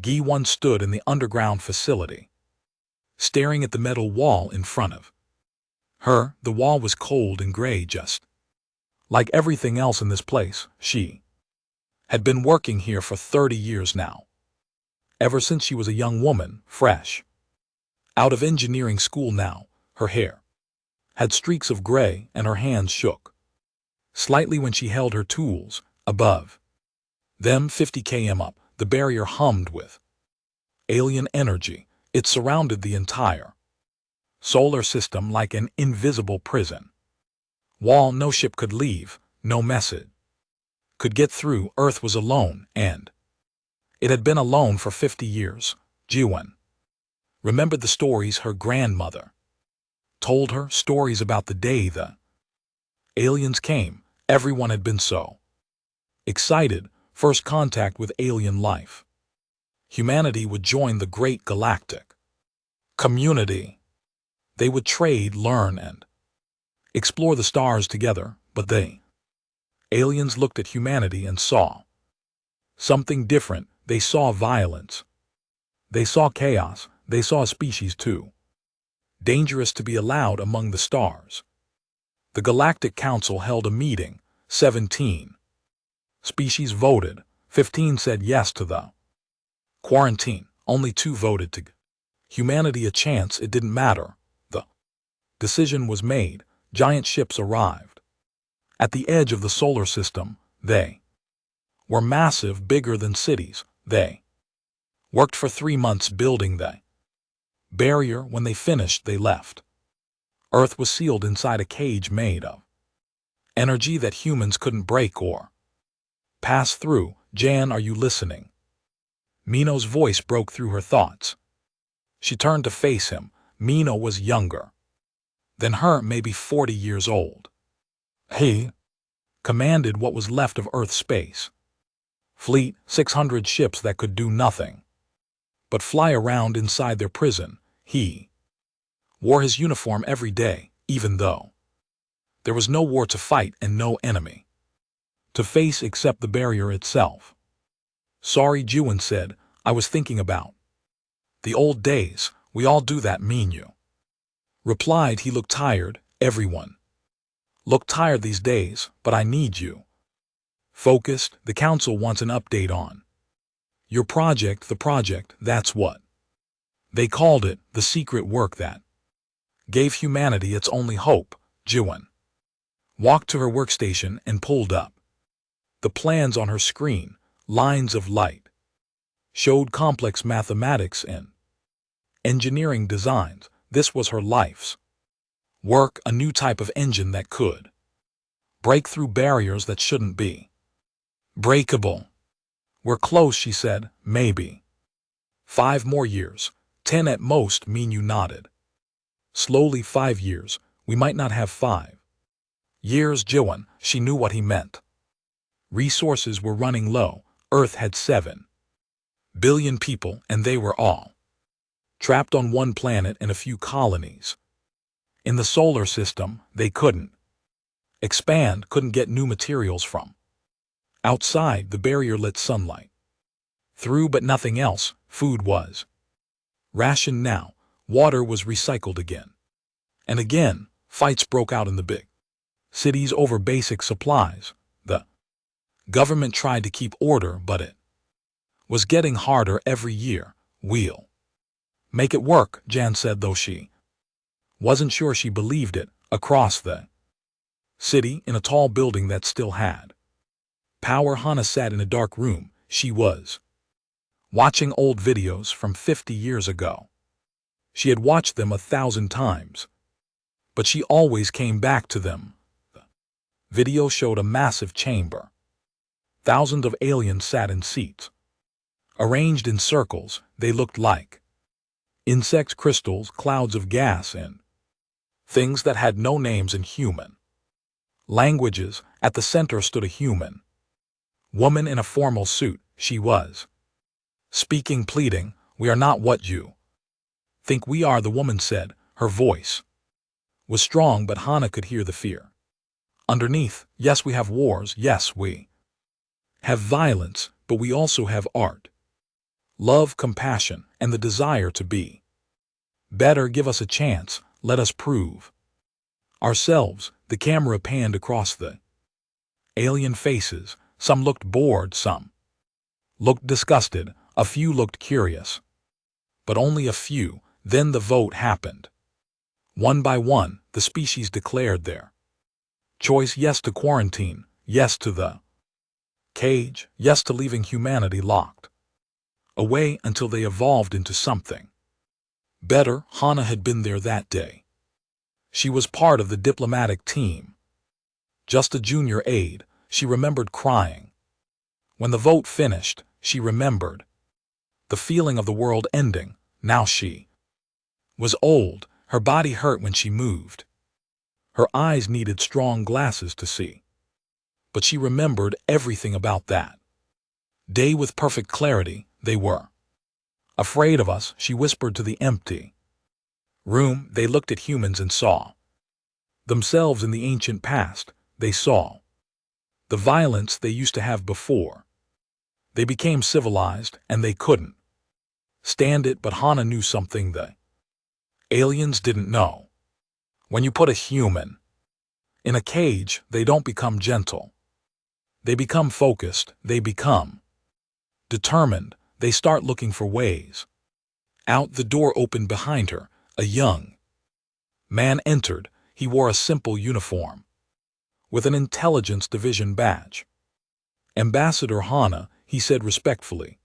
Gi-1 stood in the underground facility, staring at the metal wall in front of her. The wall was cold and gray, just like everything else in this place. She had been working here for 30 years now, ever since she was a young woman, fresh out of engineering school. Now, her hair had streaks of gray and her hands shook slightly when she held her tools. Above them, 50 km up, the barrier hummed with alien energy. It surrounded the entire solar system like an invisible prison wall. No ship could leave, no message could get through. Earth was alone, and it had been alone for 50 years. Ji-1 remembered the stories her grandmother told her, stories about the day the aliens came. Everyone had been so excited. First contact with alien life. Humanity would join the great galactic community. They would trade, learn, and explore the stars together. But aliens looked at humanity and saw something different. They saw violence. They saw chaos. They saw a species too dangerous to be allowed among the stars. The Galactic Council held a meeting. 17 species voted. 15 said yes to the quarantine. Only 2 voted to give humanity a chance. It didn't matter. The decision was made. Giant ships arrived at the edge of the solar system. They were massive, bigger than cities. They worked for 3 months building the barrier. When they finished, they left. Earth was sealed inside a cage made of energy that humans couldn't break or pass through. Jan, are you listening? Mino's voice broke through her thoughts. She turned to face him. Mino was younger than her, maybe 40 years old. He commanded what was left of Earth's space fleet, 600 ships that could do nothing but fly around inside their prison. He wore his uniform every day, even though there was no war to fight and no enemy to face except the barrier itself. Sorry, Ji-1 said. I was thinking about the old days. We all do that, mean you replied. He looked tired. Everyone looked tired these days, but I need you focused. The council wants an update on your project. The project, that's what they called it, the secret work that gave humanity its only hope. Ji-1 walked to her workstation and pulled up the plans on her screen. Lines of light showed complex mathematics and engineering designs. This was her life's work, a new type of engine that could break through barriers that shouldn't be breakable. We're close, she said. Maybe 5 more years, 10 at most. Minu nodded. Slowly, 5 years. We might not have 5 years, Ji-1. She knew what he meant. Resources were running low. Earth had 7 billion people, and they were all trapped on one planet and a few colonies. In the solar system, they couldn't expand, couldn't get new materials from outside. The barrier let sunlight through, but nothing else. Food was rationed now. Water was recycled again. And again, fights broke out in the big cities over basic supplies. The government tried to keep order, but it was getting harder every year. We'll make it work, Jan said, though she wasn't sure she believed it. Across the city, in a tall building that still had power, Hana sat in a dark room. She was watching old videos from 50 years ago. She had watched them 1,000 times, but she always came back to them. The video showed a massive chamber. Thousands of aliens sat in seats, arranged in circles. They looked like insects, crystals, clouds of gas, and things that had no names in human languages. At the center stood a human woman in a formal suit. She was speaking, pleading. We are not what you think we are, the woman said. Her voice was strong, but Hana could hear the fear underneath. Yes, we have wars. Yes, we have violence, but we also have art. Love, compassion, and the desire to be better. Give us a chance, let us prove ourselves. The camera panned across the alien faces. Some looked bored, some looked disgusted, a few looked curious. But only a few. Then the vote happened. One by one, the species declared their choice: yes to quarantine, yes to the cage, yes to leaving humanity locked away until they evolved into something better. Hana had been there that day. She was part of the diplomatic team. Just a junior aide, she remembered crying. When the vote finished, she remembered the feeling of the world ending. Now she was old, her body hurt when she moved. Her eyes needed strong glasses to see. But she remembered everything about that day with perfect clarity. They were afraid of us, she whispered to the empty room. They looked at humans and saw themselves in the ancient past. They saw the violence they used to have before they became civilized, and they couldn't stand it. But Hana knew something the aliens didn't know. When you put a human in a cage, they don't become gentle. They become focused, they become determined, they start looking for ways out. The door opened behind her. A young man entered. He wore a simple uniform with an intelligence division badge. Ambassador Hana, he said respectfully.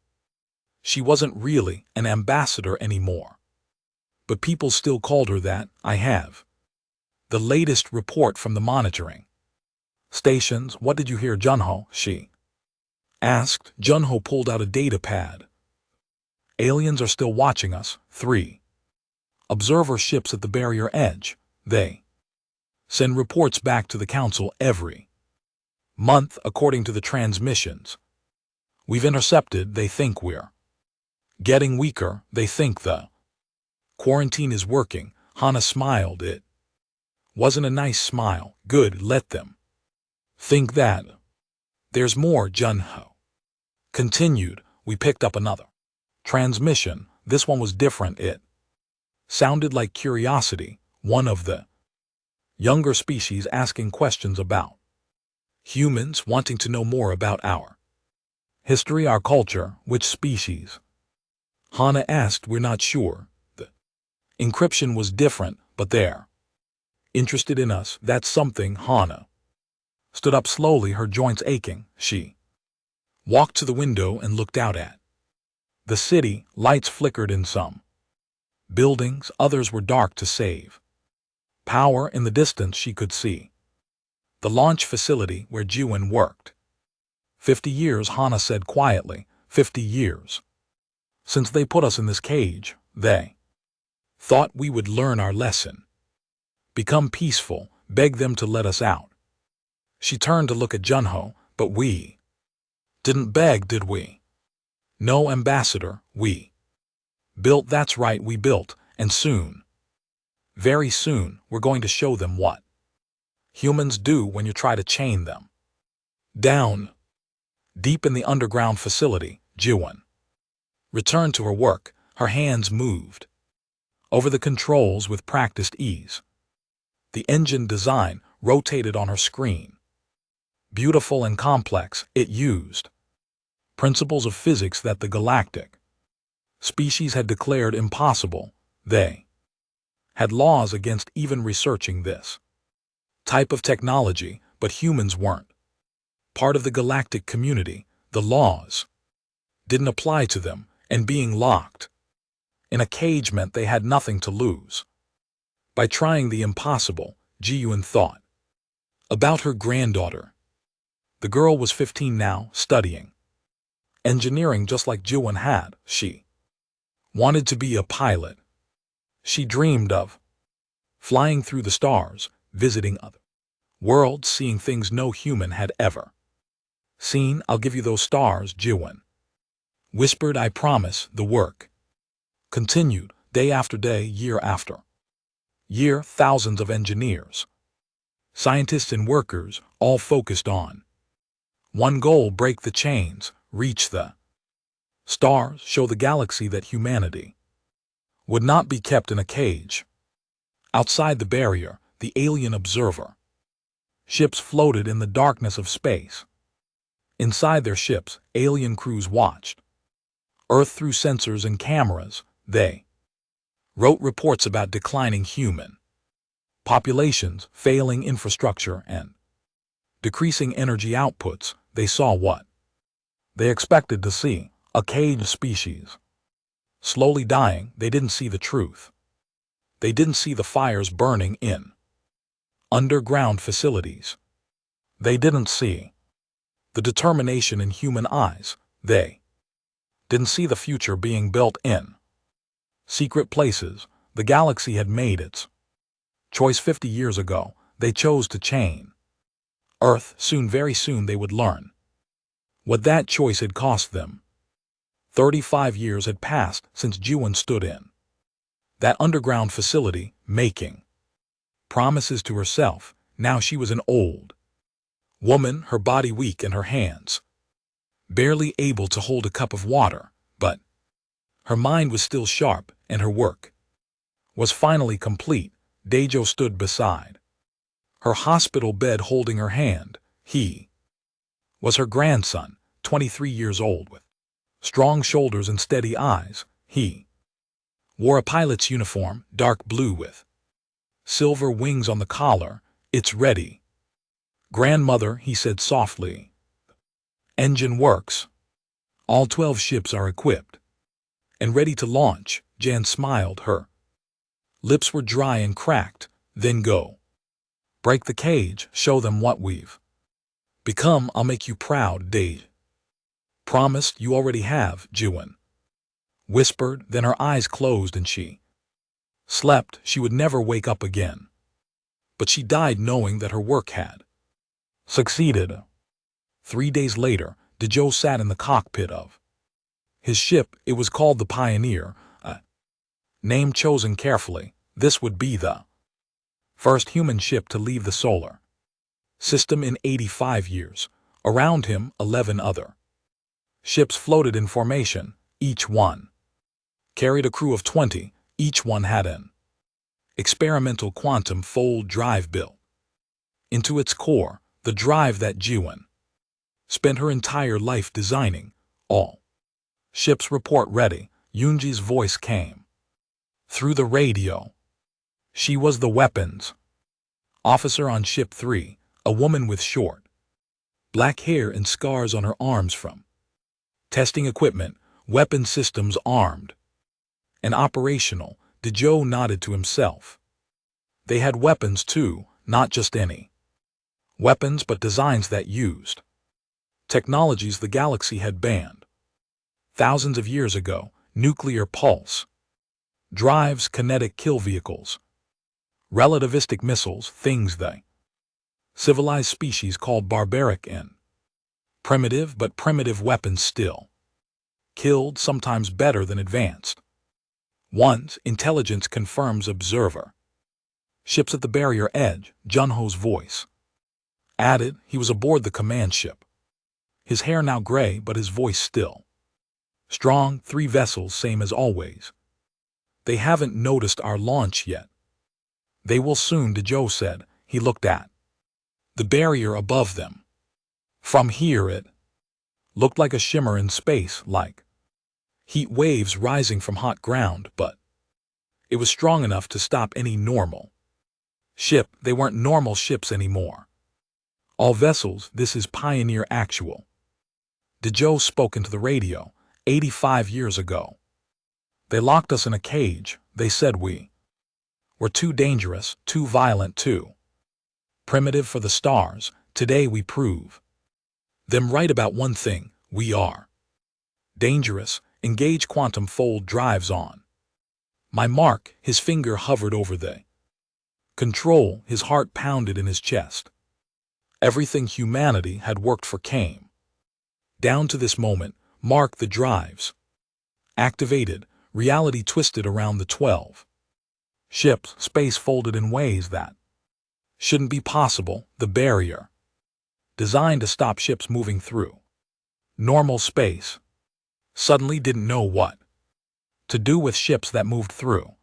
She wasn't really an ambassador anymore, but people still called her that. I have the latest report from the monitoring stations. What did you hear, Junho? She asked. Junho pulled out a data pad. Aliens are still watching us. 3 observer ships at the barrier edge. They send reports back to the council every month according to the transmissions. We've intercepted. They think we're getting weaker. They think the quarantine is working. Hana smiled. It wasn't a nice smile. Good, let them think that. There's more, Junho continued. We picked up another transmission. This one was different. It sounded like curiosity, one of the younger species asking questions about humans, wanting to know more about our history, our culture. Which species? Hana asked. We're not sure. The encryption was different, but they're interested in us. That's something. Hana stood up slowly, her joints aching. She walked to the window and looked out at the city. Lights flickered in some buildings, others were dark to save power. In the distance she could see the launch facility where Jiwon worked. 50 years, Hana said quietly. 50 years since they put us in this cage. They thought we would learn our lesson, become peaceful, beg them to let us out. She turned to look at Junho. But we didn't beg, did we? No, Ambassador, we built. That's right, we built. And soon, very soon, we're going to show them what humans do when you try to chain them down. Deep in the underground facility, Jiwon returned to her work. Her hands moved over the controls with practiced ease. The engine design rotated on her screen. Beautiful and complex, it used principles of physics that the galactic species had declared impossible. They had laws against even researching this type of technology, but humans weren't part of the galactic community. The laws didn't apply to them, and being locked in a cage meant they had nothing to lose. By trying the impossible, Ji-Yun thought about her granddaughter. The girl was 15 now, studying engineering just like Ji-Yun had. She wanted to be a pilot. She dreamed of flying through the stars, visiting other worlds, seeing things no human had ever seen. I'll give you those stars, Ji-Yun whispered. I promise. The work continued, day after day, year after year. Thousands of engineers, scientists and workers, all focused on one goal: break the chains, reach the Stars show the galaxy that humanity would not be kept in a cage. Outside the barrier, the alien observer. Ships floated in the darkness of space. Inside their ships, alien crews watched. Earth through sensors and cameras, they wrote reports about declining human populations, failing infrastructure, and decreasing energy outputs. They saw what they expected to see, a caged species. Slowly dying, they didn't see the truth. They didn't see the fires burning in underground facilities. They didn't see the determination in human eyes. They didn't see the future being built in secret places. The galaxy had made its choice 50 years ago. They chose to chain Earth. Very soon they would learn what that choice had cost them. 35 years had passed since Juan stood in that underground facility, making promises to herself. Now she was an old woman, her body weak and her hands barely able to hold a cup of water, but her mind was still sharp and her work was finally complete. Dejo stood beside her hospital bed holding her hand. He was her grandson, 23 years old, with strong shoulders and steady eyes. He wore a pilot's uniform, dark blue with silver wings on the collar. "It's ready, grandmother," he said softly. "Engine works. All 12 ships are equipped and ready to launch." Jan smiled. Her lips were dry and cracked. "Then go. Break the cage, show them what we've become. I'll make you proud." "Dave promised." "You already have," Juan whispered. Then her eyes closed and she slept. She would never wake up again. But she died knowing that her work had succeeded. 3 days later, Dejo sat in the cockpit of his ship. It was called the Pioneer, a name chosen carefully. This would be the first human ship to leave the solar system in 85 years. Around him, 11 other ships floated in formation. Each one carried a crew of 20. Each one had an experimental quantum fold drive built into its core, the drive that Juan spent her entire life designing. "All ships report ready." Yunji's voice came through the radio. She was the weapons officer on Ship 3, a woman with short black hair and scars on her arms from testing equipment. Weapon systems armed and operational. Dejo nodded to himself. They had weapons too, not just any weapons, but designs that used technologies the galaxy had banned thousands of years ago. Nuclear pulse drives, kinetic kill vehicles, relativistic missiles, things the civilized species called barbaric and primitive, but primitive weapons still killed, sometimes better than advanced ones. Intelligence confirms observer. Ships at the barrier edge. Junho's voice added. He was aboard the command ship. His hair now gray, but his voice still strong. 3 vessels, same as always. They haven't noticed our launch yet. They will soon, Dejo said. He looked at the barrier above them. From here it looked like a shimmer in space, like heat waves rising from hot ground, but it was strong enough to stop any normal ship. They weren't normal ships anymore. "All vessels, this is Pioneer Actual." Dejo spoke into the radio. 85 years ago, they locked us in a cage. They said we were too dangerous, too violent, too primitive for the stars. Today we prove them right about one thing: we are dangerous. Engage quantum fold drives on my mark. His finger hovered over the control. His heart pounded in his chest. Everything humanity had worked for came down to this moment. Mark the drives activated. Reality twisted around the 12 ships. Space folded in ways that shouldn't be possible. The barrier designed to stop ships moving through normal space suddenly didn't know what to do with ships that moved through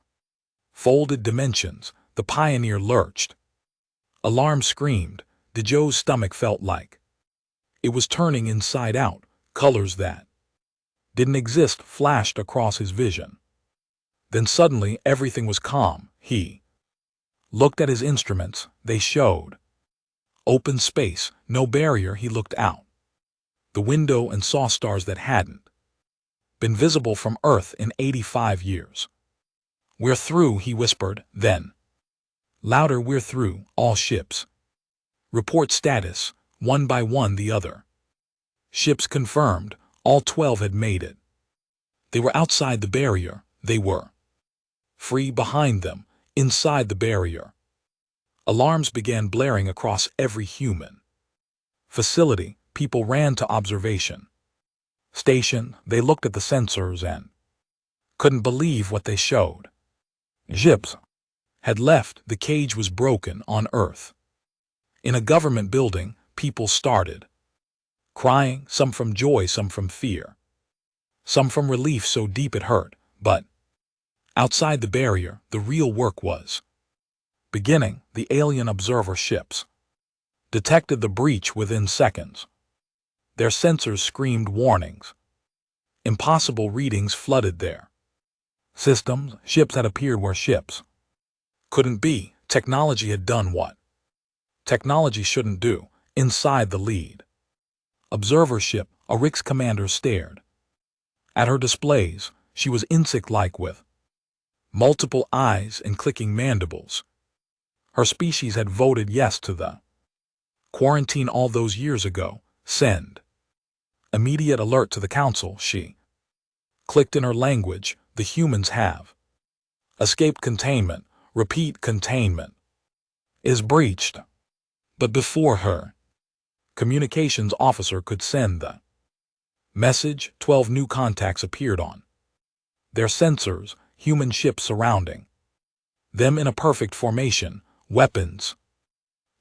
folded dimensions. The Pioneer lurched. Alarm screamed. Joe's stomach felt like it was turning inside out. Colors that didn't exist flashed across his vision. Then suddenly everything was calm. He looked at his instruments. They showed open space, no barrier. He looked out the window and saw stars that hadn't been visible from Earth in 85 years. "We're through," he whispered. Then louder, "We're through, all ships. Report status." One by one the other ships confirmed. All 12 had made it. They were outside the barrier. They were free behind them, inside the barrier. Alarms began blaring across every human facility. People ran to observation station. They looked at the sensors and couldn't believe what they showed. Ships had left. The cage was broken on Earth. In a government building, people started crying, some from joy, some from fear, some from relief so deep it hurt. But outside the barrier, the real work was beginning. The alien observer ships detected the breach within seconds. Their sensors screamed warnings. Impossible readings flooded their systems. Ships had appeared where ships couldn't be. Technology had done what technology shouldn't do. Inside the lead observer ship, a Rick's commander stared at her displays. She was insect-like with multiple eyes and clicking mandibles. Her species had voted yes to the quarantine all those years ago. Send immediate alert to the council. She clicked in her language. The humans have escaped containment. Repeat, containment is breached. But before her communications officer could send the message, 12 new contacts appeared on their sensors. Human ships surrounding them in a perfect formation, weapons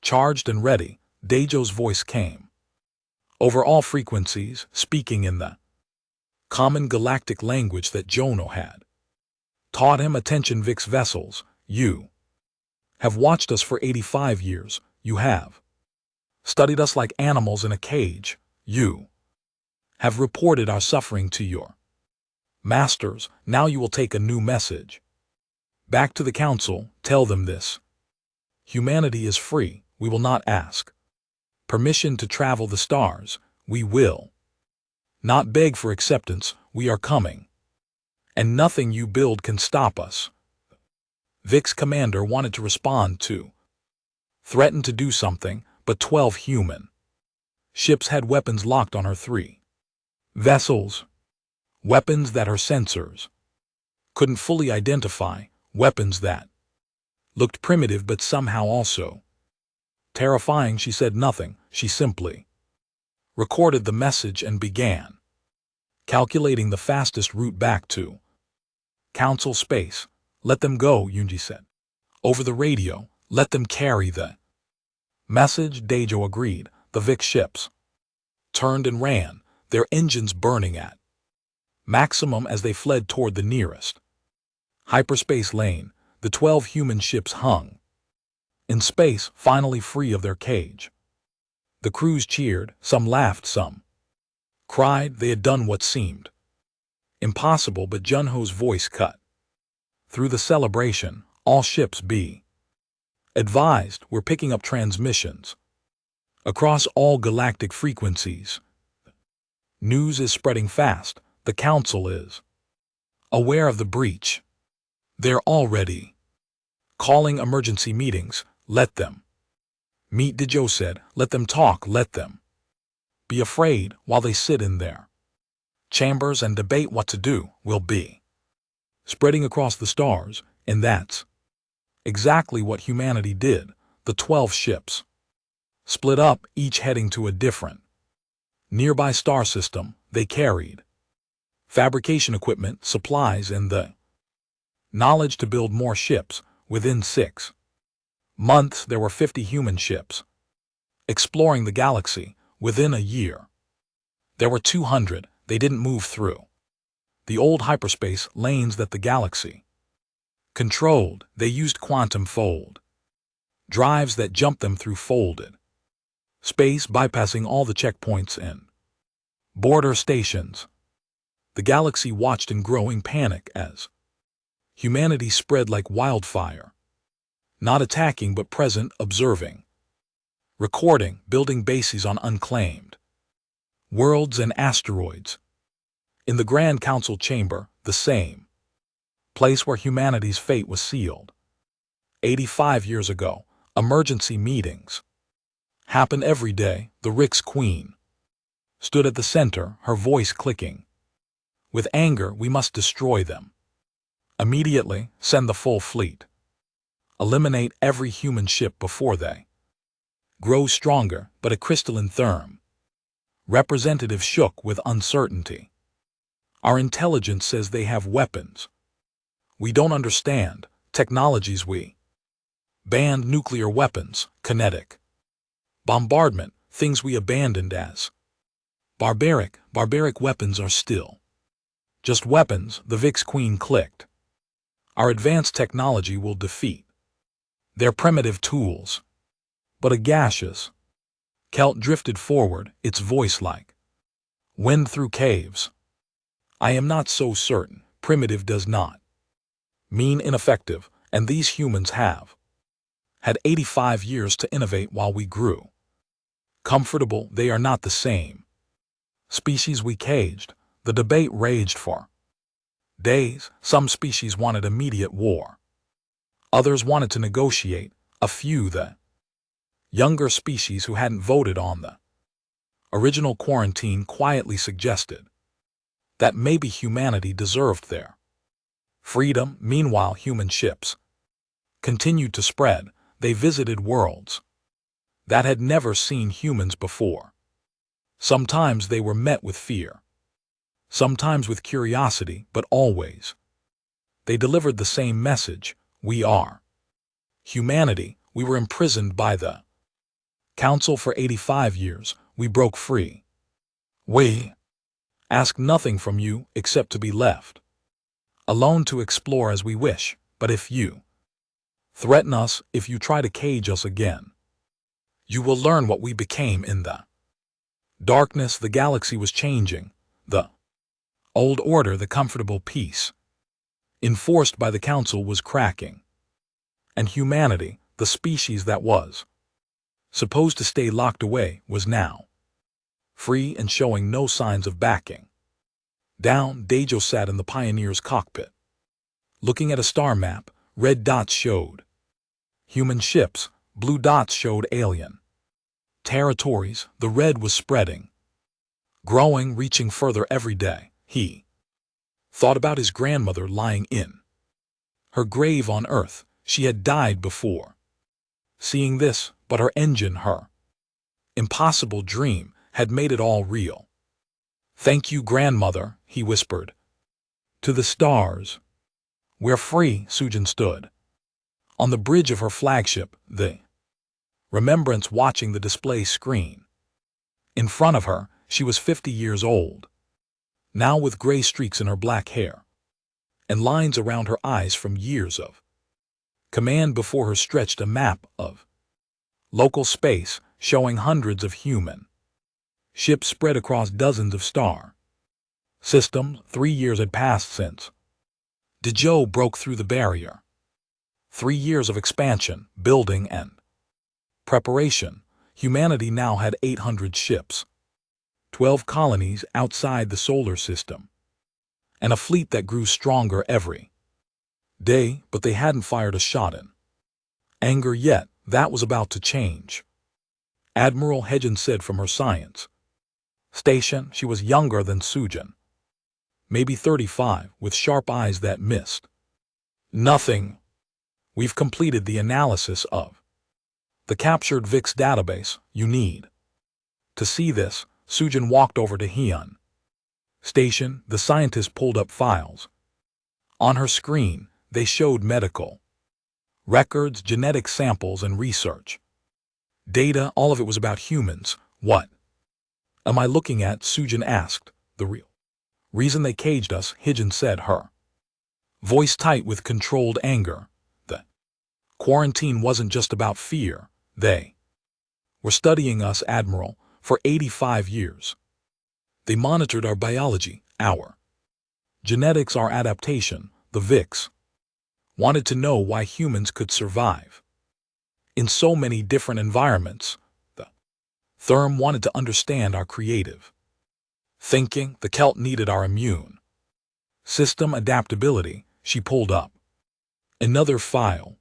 charged and ready. Dajo's voice came over all frequencies, speaking in the common galactic language that Jono had taught him. "Attention, Vix vessels. You have watched us for 85 years. You have studied us like animals in a cage. You have reported our suffering to your masters. Now you will take a new message back to the council. Tell them this: humanity is free. We will not ask permission to travel the stars. We will not beg for acceptance. We are coming, and nothing you build can stop us." Vic's commander wanted to respond to threaten to do something, but 12 human ships had weapons locked on her 3 vessels. Weapons that her sensors couldn't fully identify. Weapons that looked primitive but somehow also terrifying. She said nothing. She simply recorded the message and began calculating the fastest route back to council space. "Let them go," Yunji said over the radio. "Let them carry the message." Dajo agreed. The Vic ships turned and ran, their engines burning at maximum as they fled toward the nearest hyperspace lane. The 12 human ships hung in space, finally free of their cage. The crews cheered, some laughed, some cried. They had done what seemed impossible, but Junho's voice cut through the celebration. "All ships be advised, we're picking up transmissions across all galactic frequencies. News is spreading fast. The council is aware of the breach. They're already calling emergency meetings. Let them meet," Dajo said. "Let them talk. Let them be afraid while they sit in their chambers and debate what to do. We'll be spreading across the stars." And that's exactly what humanity did. The 12 ships split up, each heading to a different nearby star system. They carried fabrication equipment, supplies, and the knowledge to build more ships. Within 6 months, there were 50 human ships exploring the galaxy. Within a year, there were 200. They didn't move through The old hyperspace lanes that the galaxy controlled, they used quantum fold drives that jumped them through folded space, bypassing all the checkpoints in border stations. The galaxy watched in growing panic as humanity spread like wildfire, not attacking but present, observing, recording, building bases on unclaimed worlds and asteroids. In the Grand Council chamber, the same place where humanity's fate was sealed. 85 years ago, emergency meetings happened every day. The Rick's Queen stood at the center, her voice clicking. With anger, we must destroy them. Immediately, send the full fleet. Eliminate every human ship before they grow stronger, but a crystalline therm representative shook with uncertainty. Our intelligence says they have weapons we don't understand, technologies we banned, nuclear weapons, kinetic bombardment, things we abandoned as barbaric weapons are still just weapons. The Vix Queen clicked. Our advanced technology will defeat their primitive tools. But a gaseous Celt drifted forward, its voice like wind through caves. I am not so certain. Primitive does not mean ineffective, and these humans have had 85 years to innovate while we grew comfortable. They are not the same species we caged. The debate raged for days. Some species wanted immediate war. Others wanted to negotiate. A few, the younger species who hadn't voted on the original quarantine, quietly suggested that maybe humanity deserved their freedom. Meanwhile, human ships continued to spread. They visited worlds that had never seen humans before. Sometimes they were met with fear, sometimes with curiosity, but always they delivered the same message: we are humanity. We were imprisoned by the Council for 85 years. We broke free. We ask nothing from you except to be left alone to explore as we wish. But if you threaten us, if you try to cage us again, you will learn what we became in the darkness. The galaxy was changing. The old order, the comfortable peace enforced by the Council, was cracking. And humanity, the species that was supposed to stay locked away, was now free and showing no signs of backing down. Dejo sat in the Pioneer's cockpit, looking at a star map. Red dots showed human ships, blue dots showed alien territories. The red was spreading, growing, reaching further every day. He thought about his grandmother lying in her grave on Earth. She had died before seeing this, but her engine, her impossible dream, had made it all real. Thank you, grandmother, he whispered. To the stars. We're free. Sujin stood on the bridge of her flagship, the Remembrance, watching the display screen. In front of her, she was 50 years old, now with gray streaks in her black hair and lines around her eyes from years of command. Before her stretched a map of local space, showing hundreds of human ships spread across dozens of star systems. 3 years had passed since Dejo broke through the barrier. 3 years of expansion, building, and preparation. Humanity now had 800 ships, 12 colonies outside the solar system, and a fleet that grew stronger every day. But they hadn't fired a shot in anger yet. That was about to change. Admiral Hedgen said from her science station. She was younger than Sujin, maybe 35, with sharp eyes that missed nothing. We've completed the analysis of the captured VIX database. You need to see this. Sujin walked over to Hyun station. The scientist pulled up files. On her screen, they showed medical records, genetic samples, and research data. All of it was about humans. What am I looking at? Sujin asked. The real Reason they caged us, Higgins said, her voice tight with controlled anger. The quarantine wasn't just about fear. They were studying us, Admiral, for 85 years. They monitored our biology, our genetics, our adaptation. The VIX wanted to know why humans could survive in so many different environments. The Therm wanted to understand our creative thinking. The Celt needed our immune system adaptability. She pulled up another file.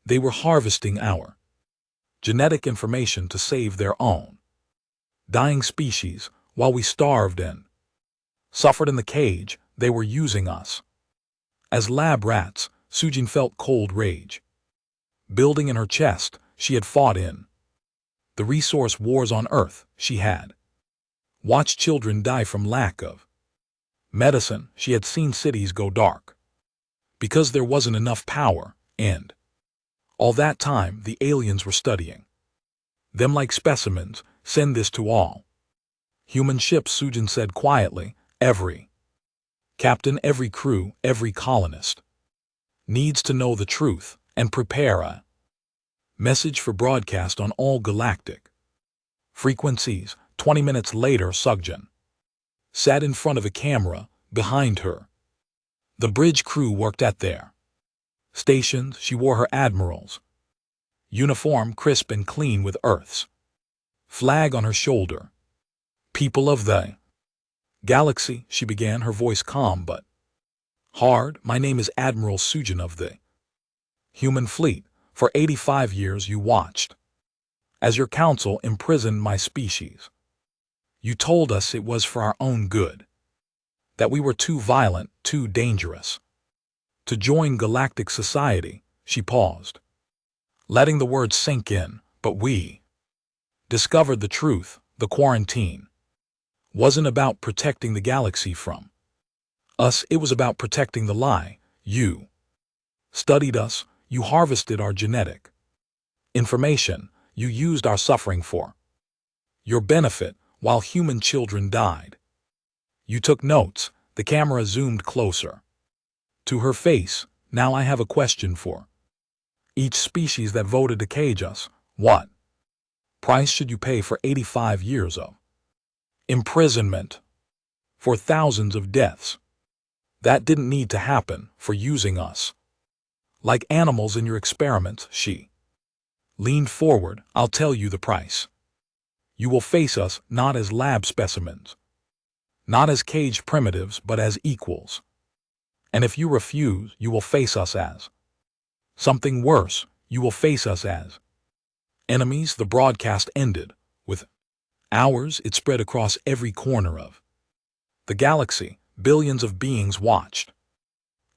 They were harvesting our genetic information to save their own dying species while we starved and suffered in the cage. They were using us as lab rats. Sujin felt cold rage building in her chest. She had fought in the resource wars on Earth. She had watched children die from lack of medicine. She had seen cities go dark because there wasn't enough power, and all that time the aliens were studying them like specimens. Send this to all human ships, Sujin said quietly. Every captain, every crew, every colonist needs to know the truth and prepare a message for broadcast on all galactic frequencies. 20 minutes later, Sujin sat in front of a camera. Behind her, the bridge crew worked at their stations. She wore her admiral's uniform, crisp and clean, with Earth's flag on her shoulder. People of the galaxy, she began, her voice calm but hard. My name is Admiral Sujin of the human fleet. For 85 years you watched as your council imprisoned my species. You told us it was for our own good, that we were too violent, too dangerous to join galactic society. She paused, letting the words sink in. But we discovered the truth. The quarantine wasn't about protecting the galaxy from us. It was about protecting the lie. You studied us. You harvested our genetic information. You used our suffering for your benefit while human children died. You took notes. The camera zoomed closer to her face. Now I have a question for each species that voted to cage us. What price should you pay for 85 years of imprisonment? For thousands of deaths that didn't need to happen, for using us like animals in your experiments. She leaned forward. I'll tell you the price. You will face us not as lab specimens, not as caged primitives, but as equals. And if you refuse, you will face us as something worse. You will face us as enemies. The broadcast ended. With hours, it spread across every corner of the galaxy. Billions of beings watched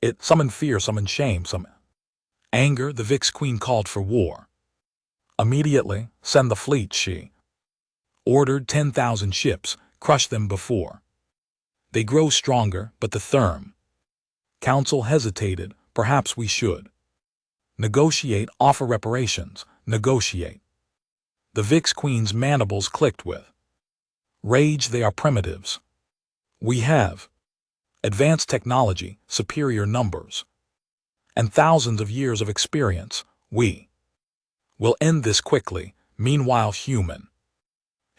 it. Some in fear, some in shame, some anger. The Vix Queen called for war. Immediately, send the fleet. She ordered 10,000 ships. Crush them before they grow stronger. But the Therm Council hesitated. Perhaps we should negotiate, offer reparations, negotiate. The Vix Queen's mandibles clicked with rage. They are primitives. We have advanced technology, superior numbers, and thousands of years of experience. We will end this quickly. Meanwhile, human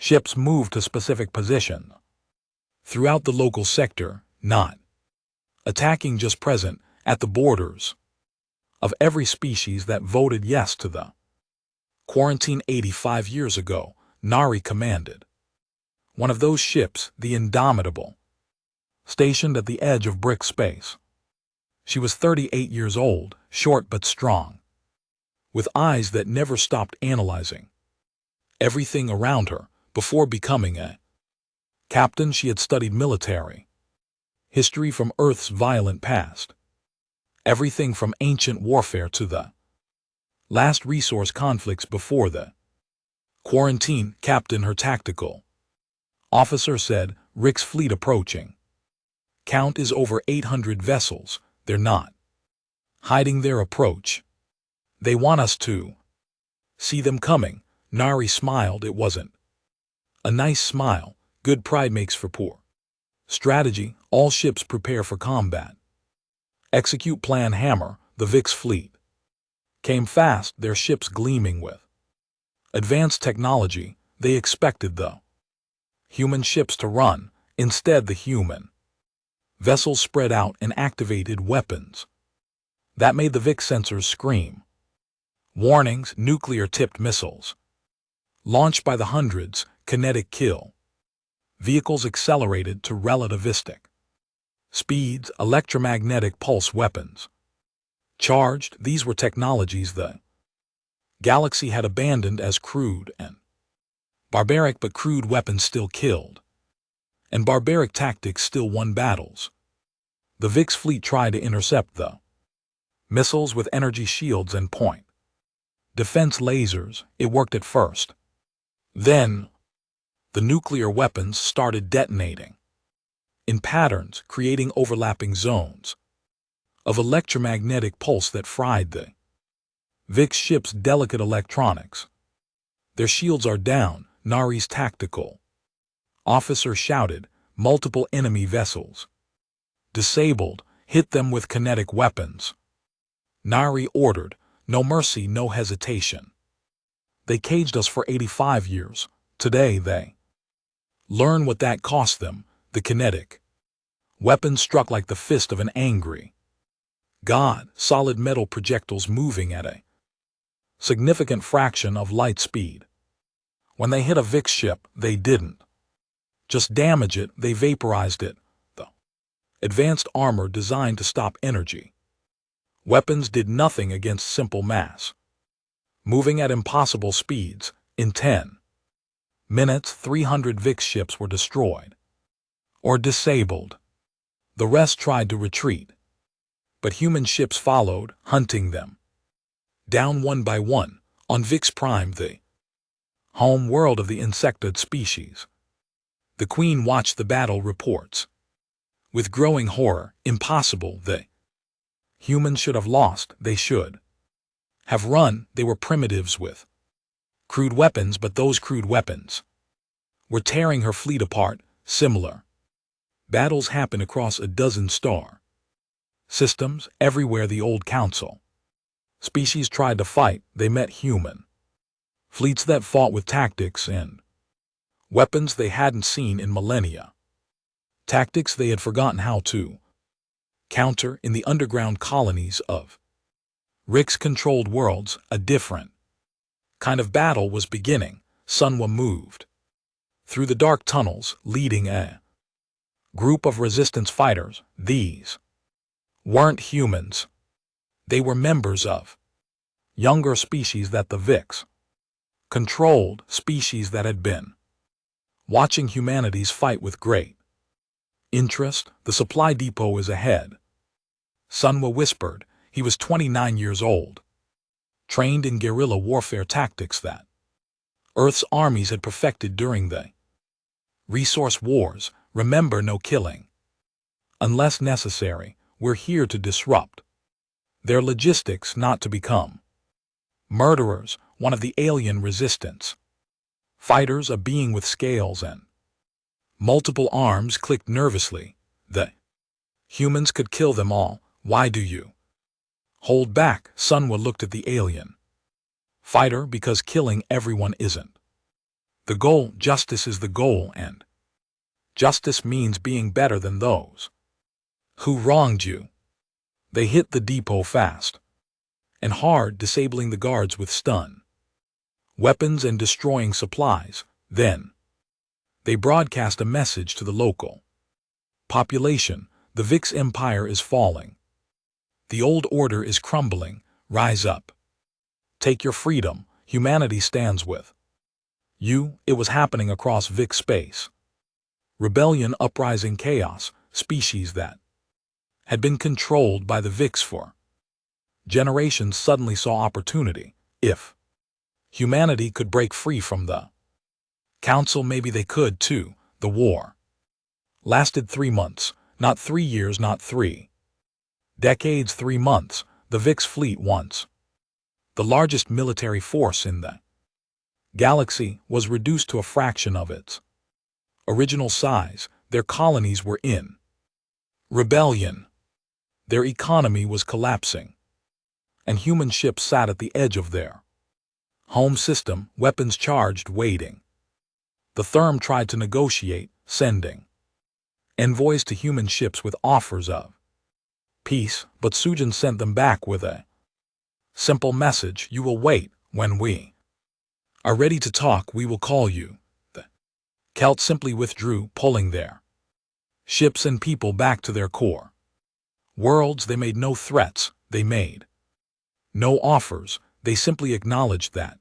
ships moved to specific positions throughout the local sector, not attacking, just present at the borders of every species that voted yes to the quarantine. 85 years ago, Nari commanded one of those ships, the Indomitable, stationed at the edge of brick space. She was 38 years old, short but strong, with eyes that never stopped analyzing everything around her. Before becoming a captain, she had studied military history from Earth's violent past, everything from ancient warfare to the last resource conflicts before the quarantine. Captain, her tactical officer said, Rick's fleet approaching. Count is over 800 vessels. They're not hiding their approach. They want us to see them coming. Nari smiled. It wasn't a nice smile. Good pride makes for poor Strategy, all ships prepare for combat. Execute plan Hammer, the VIX fleet. Came fast, their ships gleaming with advanced technology. They expected the human ships to run, instead the human vessels spread out and activated weapons. That made the VIX sensors scream. Warnings, nuclear-tipped missiles. Launched by the hundreds, kinetic kill. Vehicles accelerated to relativistic speeds, electromagnetic pulse weapons. Charged, these were technologies the galaxy had abandoned as crude and barbaric, but crude weapons still killed. And barbaric tactics still won battles. The VIX fleet tried to intercept the missiles with energy shields and point defense lasers. It worked at first. Then, the nuclear weapons started detonating in patterns, creating overlapping zones of electromagnetic pulse that fried the VIX ship's delicate electronics. Their shields are down, Nari's tactical officer shouted. Multiple enemy vessels disabled, hit them with kinetic weapons. Nari ordered, no mercy, no hesitation. They caged us for 85 years. Today they learn what that cost them. The kinetic weapons struck like the fist of an angry god, solid metal projectiles moving at a significant fraction of light speed. When they hit a VIX ship, they didn't just damage it, they vaporized it. The advanced armor designed to stop energy weapons did nothing against simple mass. Moving at impossible speeds, in 10 minutes 300 VIX ships were destroyed or disabled. The rest tried to retreat, but human ships followed, hunting them down one by one. On VIX Prime, the home world of the insectoid species, the Queen watched the battle reports with growing horror. Impossible. The humans should have lost. They should have run. They were primitives with crude weapons, but those crude weapons were tearing her fleet apart. Similar battles happen across a dozen star systems everywhere. The old council species tried to fight. They met human fleets that fought with tactics and weapons they hadn't seen in millennia. Tactics they had forgotten how to counter. In the underground colonies of Rix-controlled worlds, a different kind of battle was beginning. Sunwa moved through the dark tunnels, leading a group of resistance fighters. These weren't humans. They were members of younger species that the VIX controlled, species that had been watching humanity's fight with great interest. The supply depot is ahead, Sunwa whispered. He was 29 years old, trained in guerrilla warfare tactics that Earth's armies had perfected during the resource wars. Remember, no killing unless necessary. We're here to disrupt their logistics, not to become murderers. One of the alien resistance fighters, a being with scales and multiple arms, clicked nervously. The humans could kill them all. Why do you hold back? Sunwa looked at the alien fighter. Because killing everyone isn't the goal. Justice is the goal, and justice means being better than those who wronged you. They hit the depot fast and hard, disabling the guards with stun weapons and destroying supplies. Then they broadcast a message to the local population. The VIX Empire is falling. The old order is crumbling. Rise up. Take your freedom. Humanity stands with you. It was happening across VIX space. Rebellion, uprising, chaos. Species that had been controlled by the VIX for generations suddenly saw opportunity. If humanity could break free from the council, maybe they could too. The war lasted 3 months, not 3 years, not 3 decades, 3 months. The VIX fleet, once the largest military force in the galaxy, was reduced to a fraction of its original size. Their colonies were in rebellion. Their economy was collapsing. And human ships sat at the edge of their home system, weapons charged, waiting. The Therm tried to negotiate, sending envoys to human ships with offers of peace, but Sujin sent them back with a simple message: you will wait. When we are ready to talk, we will call you. The Celt simply withdrew, pulling their ships and people back to their core worlds. They made no threats, they made no offers, they simply acknowledged that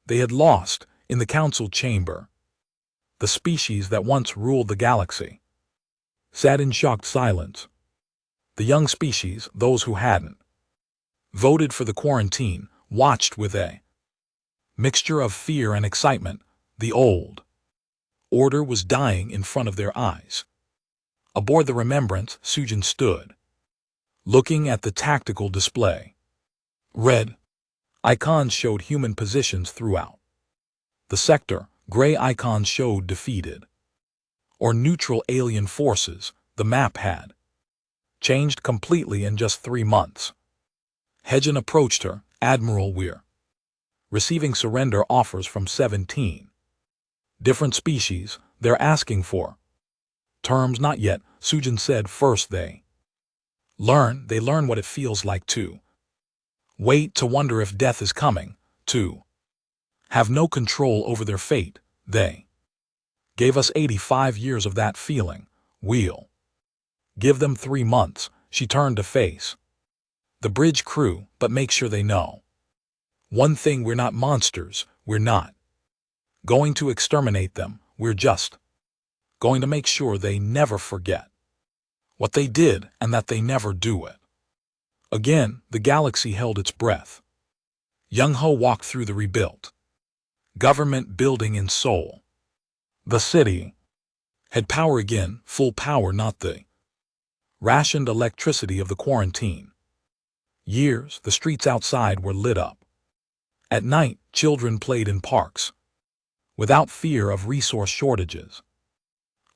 they had lost. In the council chamber, the species that once ruled the galaxy sat in shocked silence. The young species, those who hadn't voted for the quarantine, watched with a mixture of fear and excitement. The old order was dying in front of their eyes. Aboard the Remembrance, Sujin stood, looking at the tactical display. Red icons showed human positions throughout the sector. Gray icons showed defeated or neutral alien forces. The map had changed completely in just 3 months. Hedgen approached her. Admiral, we're receiving surrender offers from 17 different species. They're asking for terms. Not yet, Sujin said. First they learn what it feels like to wait, to wonder if death is coming, to have no control over their fate. They gave us 85 years of that feeling. We'll give them 3 months. She turned to face the bridge crew, but make sure they know one thing: we're not monsters. We're not going to exterminate them. We're just going to make sure they never forget what they did, and that they never do it again. The galaxy held its breath. Young Ho walked through the rebuilt government building in Seoul. The city had power again, full power, not the rationed electricity of the quarantine years. The streets outside were lit up. At night, children played in parks without fear of resource shortages.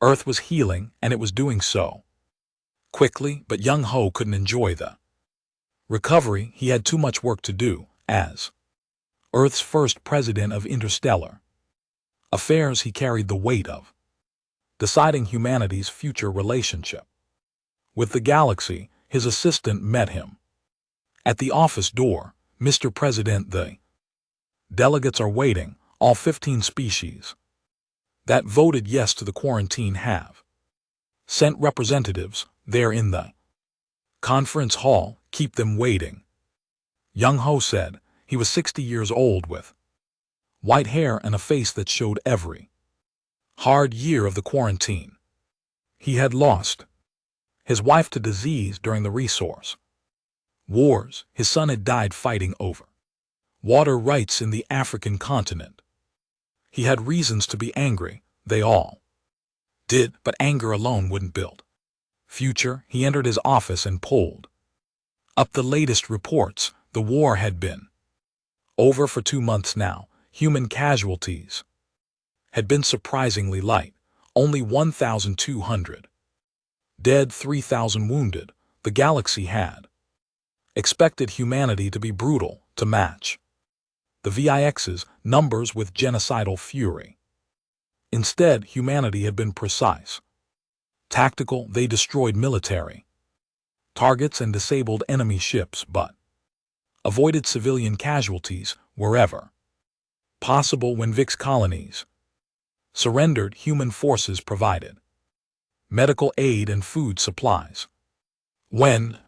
Earth was healing, and it was doing so quickly, but Young Ho couldn't enjoy the recovery. He had too much work to do. As Earth's first president of interstellar affairs, he carried the weight of deciding humanity's future relationship with the galaxy. His assistant met him at the office door. Mr. President, the delegates are waiting. All 15 species that voted yes to the quarantine have sent representatives. They're in the conference hall. Keep them waiting, Young Ho said. He was 60 years old, with white hair and a face that showed every hard year of the quarantine. He had lost his wife to disease during the resource wars. His son had died fighting over water rights in the African continent. He had reasons to be angry. They all did, but anger alone wouldn't build future. He entered his office and pulled up the latest reports. The war had been over for 2 months now. Human casualties had been surprisingly light. Only 1,200 dead, 3,000 wounded. The galaxy had expected humanity to be brutal, to match the VIX's numbers with genocidal fury. Instead, humanity had been precise, tactical. They destroyed military targets and disabled enemy ships, but avoided civilian casualties wherever possible. When VIX colonies surrendered, human forces provided medical aid and food supplies. When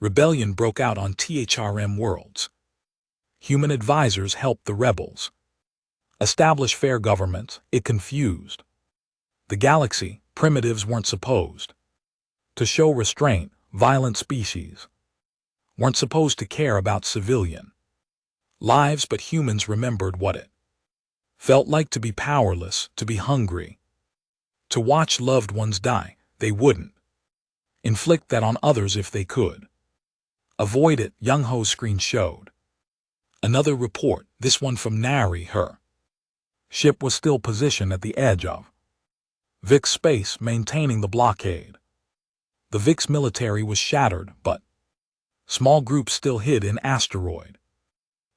rebellion broke out on THRM worlds, human advisors helped the rebels establish fair governments. It confused the galaxy. Primitives weren't supposed to show restraint. Violent species weren't supposed to care about civilian lives, but humans remembered what it felt like to be powerless, to be hungry, to watch loved ones die. They wouldn't inflict that on others if they could avoid it. Young Ho's screen showed another report, this one from Nari. Her ship was still positioned at the edge of VIX space maintaining the blockade. The VIX military was shattered, but small groups still hid in asteroid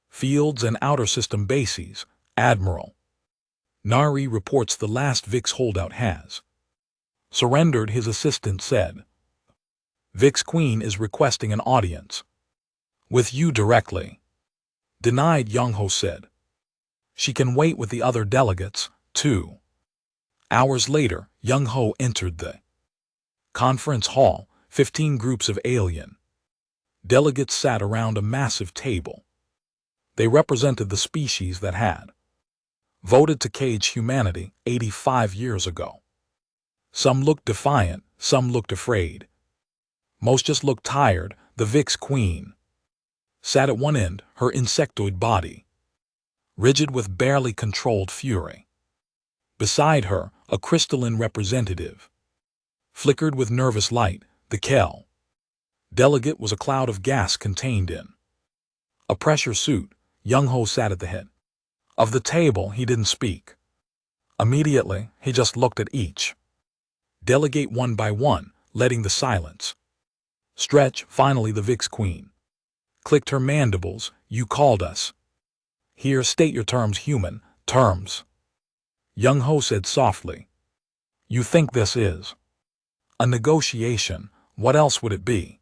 fields and outer system bases. Admiral Nari reports the last VIX holdout has surrendered, his assistant said. VIX Queen is requesting an audience with you directly. Denied, Young-ho said. She can wait with the other delegates. 2 hours later, Young-ho entered the conference hall. 15 groups of alien delegates sat around a massive table. They represented the species that had voted to cage humanity 85 years ago. Some looked defiant, some looked afraid. Most just looked tired. The VIX Queen sat at one end, her insectoid body rigid with barely controlled fury. Beside her, a crystalline representative flickered with nervous light. The Kel delegate was a cloud of gas contained in a pressure suit. Young-ho sat at the head of the table. He didn't speak. Immediately, he just looked at each delegate one by one, letting the silence stretch. Finally, the VIX Queen clicked her mandibles. You called us here. State your terms. Human terms, Young-ho said softly. You think this is a negotiation? What else would it be?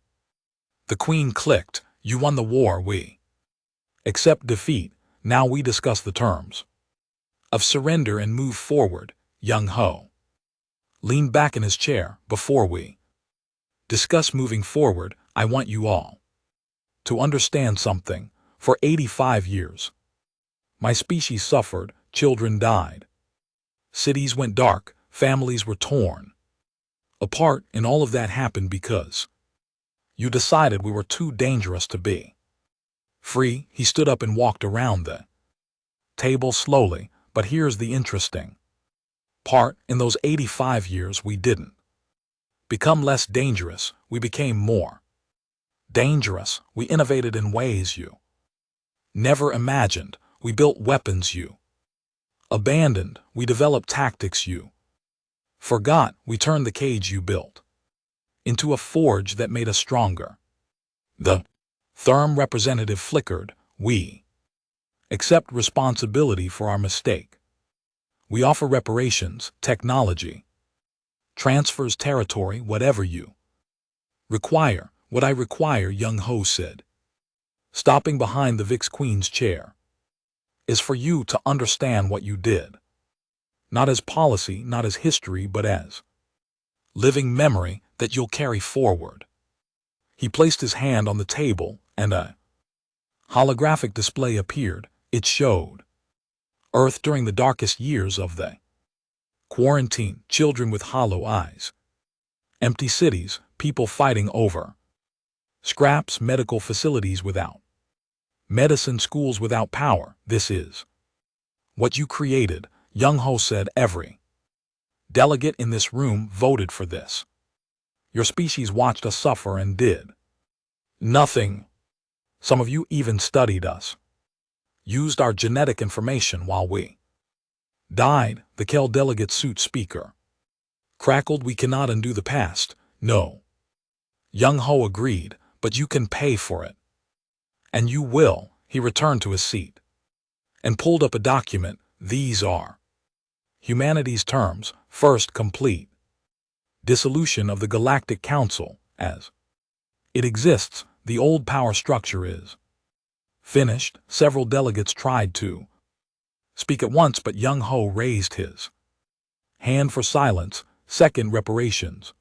The Queen clicked. You won the war. We accept defeat. Now we discuss the terms of surrender and move forward. Young-ho leaned back in his chair. Before we discuss moving forward, I want you all to understand something. For 85 years, my species suffered, children died, cities went dark, families were torn apart, and all of that happened because you decided we were too dangerous to be free. He stood up and walked around the table slowly. But here's the interesting part. In those 85 years, we didn't become less dangerous. We became more dangerous. We innovated in ways you never imagined. We built weapons you abandoned. We developed tactics you forgot. We turned the cage you built into a forge that made us stronger. The Therm representative flickered. We accept responsibility for our mistake. We offer reparations, technology transfers, territory, whatever you require. What I require, Young-ho said, stopping behind the VIX Queen's chair, is for you to understand what you did. Not as policy, not as history, but as living memory that you'll carry forward. He placed his hand on the table, and a holographic display appeared. It showed Earth during the darkest years of the quarantine, children with hollow eyes, empty cities, people fighting over scraps, medical facilities without medicine, schools without power. This is what you created, Young-ho said. Every delegate in this room voted for this. Your species watched us suffer and did nothing. Some of you even studied us, used our genetic information while we died. The Kel delegate suit speaker crackled. We cannot undo the past. No. Young-ho agreed, but you can pay for it. And you will. He returned to his seat and pulled up a document. These are humanity's terms. First, complete dissolution of the Galactic Council as it exists. The old power structure is finished. Several delegates tried to speak at once, but Young-ho raised his hand for silence. Second, reparations.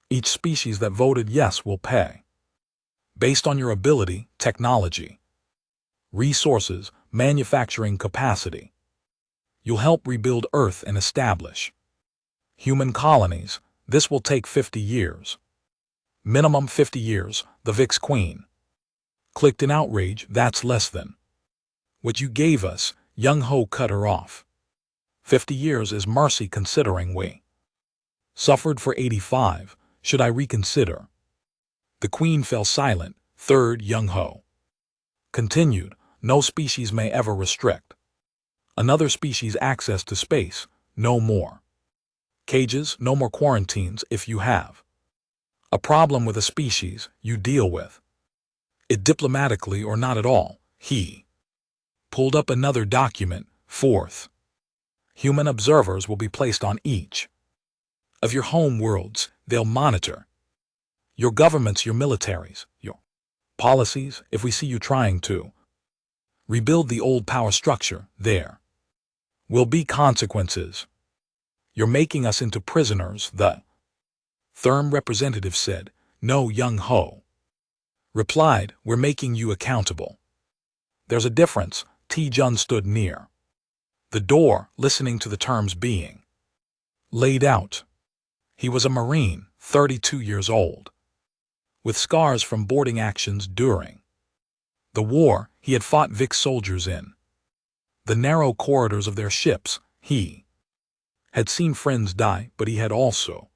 Each species that voted yes will pay based on your ability, technology, resources, manufacturing capacity. You'll help rebuild Earth and establish human colonies. This will take 50 years. Minimum 50 years. The VIX Queen clicked in outrage. That's less than what you gave us. Young-ho cut her off. 50 years is mercy considering we suffered for 85. Should I reconsider? The Queen fell silent. Third, Young-ho continued. No species may ever restrict another species' access to space. No more Cages, no more quarantines if you have a problem with a species, you deal with it diplomatically or not at all. He pulled up another document. Fourth, human observers will be placed on each of your home worlds. They'll monitor your governments, your militaries, your policies. If we see you trying to rebuild the old power structure, there will be consequences. You're making us into prisoners, the Therm representative said. No, Young Ho replied, we're making you accountable. There's a difference. T-Jun stood near the door, listening to the terms being laid out. He was a Marine, 32 years old, with scars from boarding actions during the war. He had fought Vic soldiers in the narrow corridors of their ships. He had seen friends die, but he had also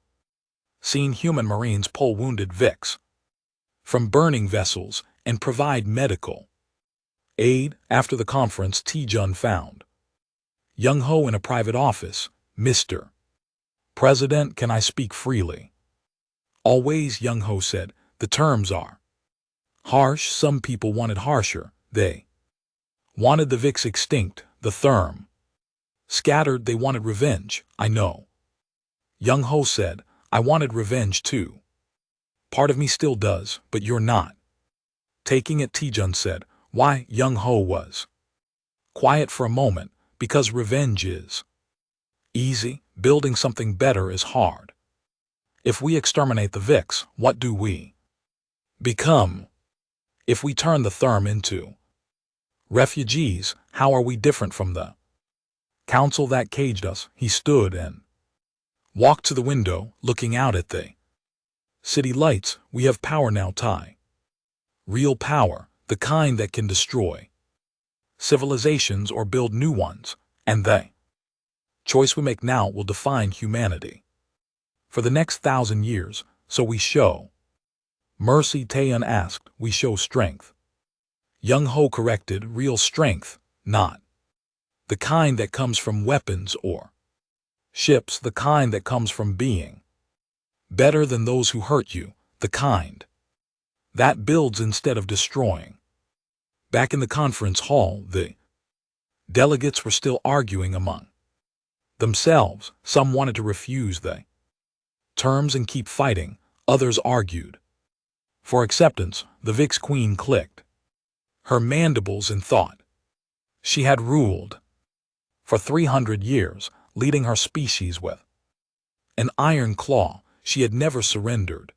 seen human Marines pull wounded Vics from burning vessels and provide medical aid. After the conference, T-Jun found Young Ho in a private office. Mr. President, can I speak freely? Always, Young Ho said. The terms are harsh. Some people wanted harsher. They wanted the Vics extinct, the Therm scattered. They wanted revenge. I know. Young Ho said, I wanted revenge too. Part of me still does, but you're not taking it. T-Jun said. Why? Young Ho was quiet for a moment. Because revenge is easy, building something better is hard. If we exterminate the Vics, what do we become? If we turn the Therm into refugees, how are we different from the council that caged us? He stood and walked to the window, looking out at the city lights. We have power now, Tai. Real power, the kind that can destroy civilizations or build new ones, and the choice we make now will define humanity for the next 1,000 years. So we show mercy, Taeyeon asked. We show strength. Young Ho corrected. Real strength, not the kind that comes from weapons or ships, the kind that comes from being better than those who hurt you, the kind that builds instead of destroying. Back in the conference hall, the delegates were still arguing among themselves. Some wanted to refuse the terms and keep fighting. Others argued for acceptance. The Vic's queen clicked her mandibles and thought. She had ruled for 300 years, leading her species with an iron claw. She had never surrendered,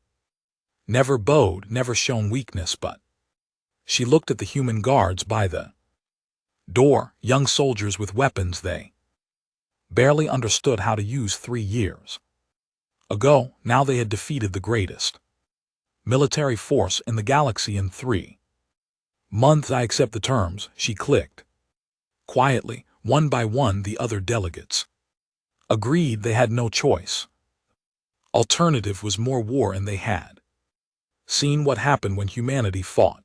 never bowed, never shown weakness, but she looked at the human guards by the door, young soldiers with weapons they barely understood how to use 3 years ago. Now they had defeated the greatest military force in the galaxy in 3 months. I accept the terms, she clicked. Quietly, one by one, the other delegates agreed. They had no choice. Alternative was more war, and they had seen what happened when humanity fought.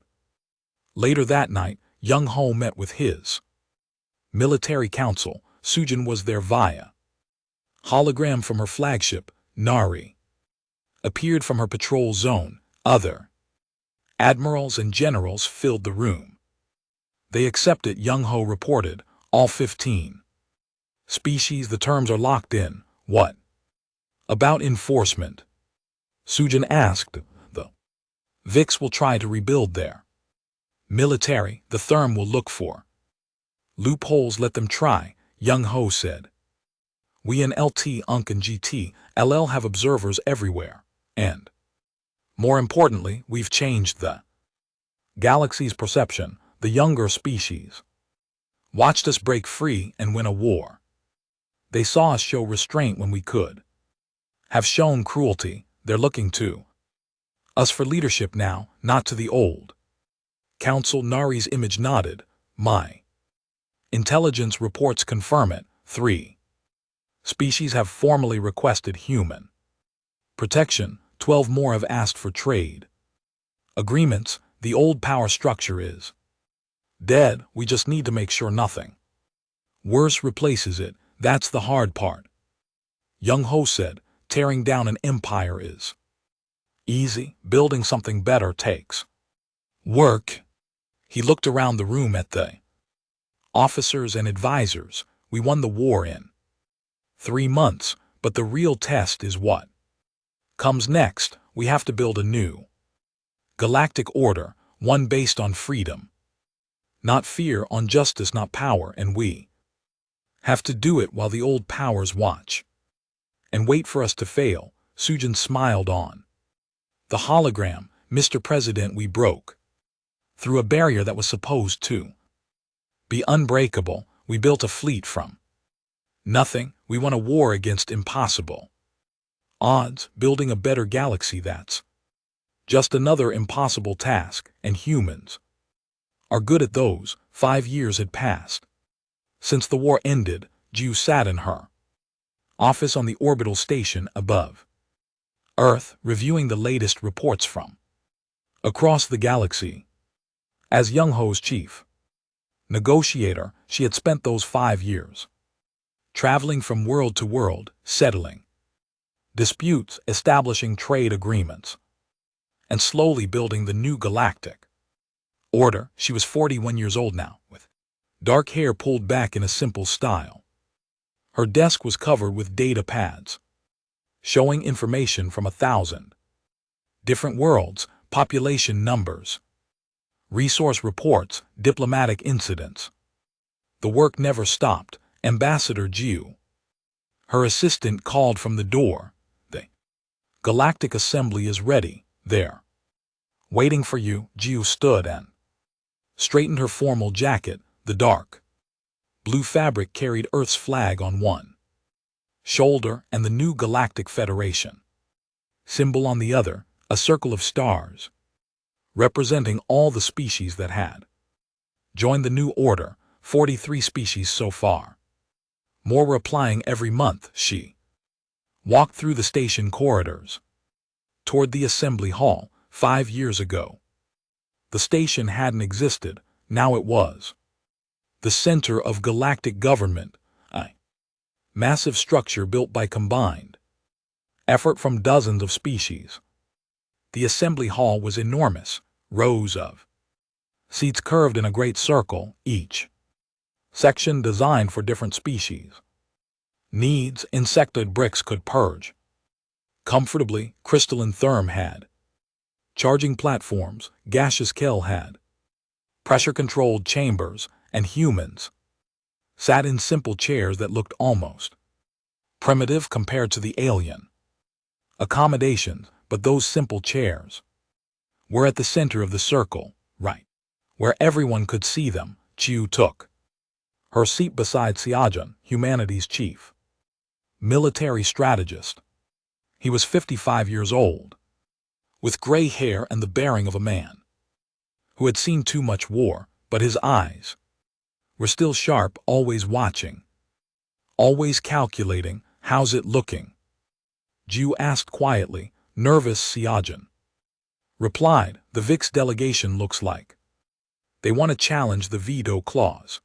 Later that night, Young Ho met with his military council. Sujin was there via hologram from her flagship. Nari appeared from her patrol zone. Other admirals and generals filled the room. They accepted, Young Ho reported. All 15 species. The terms are locked in. What about enforcement? Sujin asked. The Vics will try to rebuild their military. The Therm will look for loopholes. Let them try, Young Ho said. We in LT, UNC and GT, LL have observers everywhere, and more importantly, we've changed the galaxy's perception. The younger species watched us break free and win a war. They saw us show restraint when we could have shown cruelty. They're looking to us for leadership now, not to the old council. Nari's image nodded. My intelligence reports confirm it. 3 species have formally requested human protection. 12 more have asked for trade agreements. The old power structure is dead. We just need to make sure nothing worse replaces it. That's the hard part. Young Ho said, tearing down an empire is easy, building something better takes work. He looked around the room at the officers and advisors. We won the war in 3 months, but the real test is what comes next. We have to build a new galactic order, one based on freedom, not fear, on justice, not power, and we have to do it while the old powers watch and wait for us to fail. Sujin smiled on the hologram. Mr. President, we broke through a barrier that was supposed to be unbreakable. We built a fleet from nothing. We won a war against impossible odds, building a better galaxy. That's just another impossible task, and humans are good at those. 5 years had passed since the war ended. Ju sat in her office on the orbital station above Earth, reviewing the latest reports from across the galaxy. As Young Ho's chief negotiator, she had spent those 5 years traveling from world to world, settling disputes, establishing trade agreements, and slowly building the new galactic order. She was 41 years old now, with dark hair pulled back in a simple style. Her desk was covered with data pads, showing information from 1,000 different worlds, population numbers, resource reports, diplomatic incidents. The work never stopped. Ambassador Jiu, her assistant, called from the door. The Galactic Assembly is ready. There, waiting for you. Jiu stood and straightened her formal jacket. The dark blue fabric carried Earth's flag on one shoulder and the new Galactic Federation symbol on the other, a circle of stars representing all the species that had joined the new order. 43 species so far. More were applying every month. She walked through the station corridors toward the assembly hall. 5 years ago, the station hadn't existed. Now it was the center of galactic government, a massive structure built by combined effort from dozens of species. The assembly hall was enormous. Rows of seats curved in a great circle, each section designed for different species needs. Insectoid bricks could purge comfortably. Crystalline therm had charging platforms. Gaseous Kel had pressure-controlled chambers, and humans sat in simple chairs that looked almost primitive compared to the alien accommodations. But those simple chairs were at the center of the circle, right where everyone could see them. Chiu took her seat beside Siajun, humanity's chief military strategist. He was 55 years old, with gray hair and the bearing of a man who had seen too much war, but his eyes were still sharp, always watching, always calculating. How's it looking? Ju asked quietly. Nervous, Siajun replied. The VIX delegation looks like they want to challenge the veto clause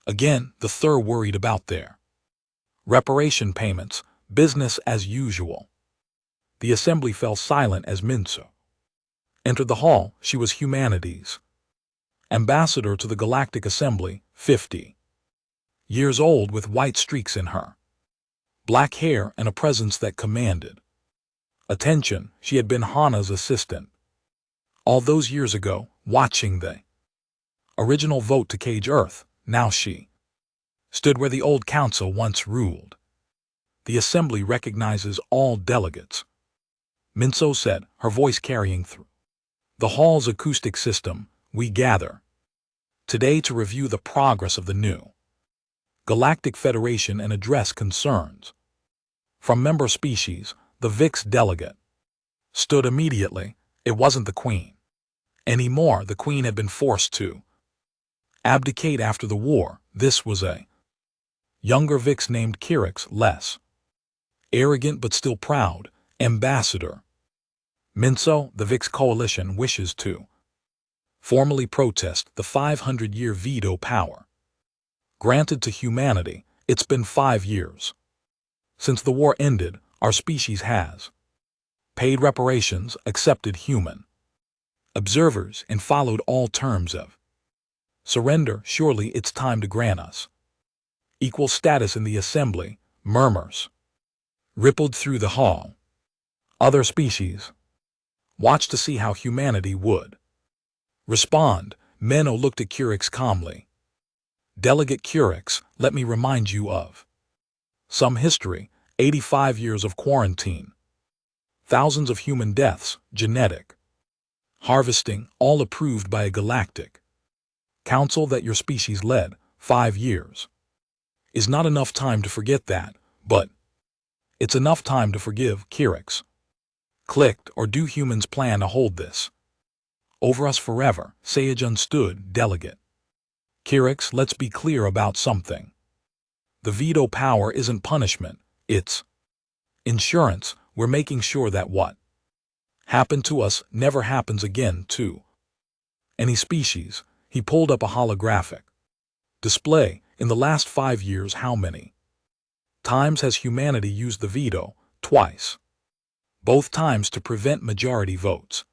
again. The Thur worried about their reparation payments. Business as usual. The assembly fell silent as Minso entered the hall. She was humanity's ambassador to the Galactic Assembly, 50 years old, with white streaks in her black hair and a presence that commanded attention. She had been Hana's assistant all those years ago, watching the original vote to cage Earth. Now she stood where the old council once ruled. The assembly recognizes all delegates, Minso said, her voice carrying through the hall's acoustic system. We gather today to review the progress of the new Galactic Federation and address concerns from member species. The VIX delegate stood immediately. It wasn't the Queen anymore. The Queen had been forced to abdicate after the war. This was a younger VIX named Kirix, less arrogant but still proud. Ambassador Minso, the VIX coalition wishes to formally protest the 500-year veto power granted to humanity. It's been 5 years Since the war ended, our species has paid reparations, accepted human observers, and followed all terms of surrender. Surely it's time to grant us equal status in the assembly. Murmurs rippled through the hall. Other species watched to see how humanity would respond. Menno looked at Curix calmly. Delegate Curix, let me remind you of some history. 85 years of quarantine. Thousands of human deaths, genetic harvesting, all approved by a galactic council that your species led. 5 years is not enough time to forget that, but it's enough time to forgive. Curix clicked. Or do humans plan to hold this over us forever? Sage understood. Delegate Curix, let's be clear about something. The veto power isn't punishment, it's insurance. We're making sure that what happened to us never happens again to any species. He pulled up a holographic display. In the last 5 years, how many times has humanity used the veto? Twice. Both times to prevent majority votes.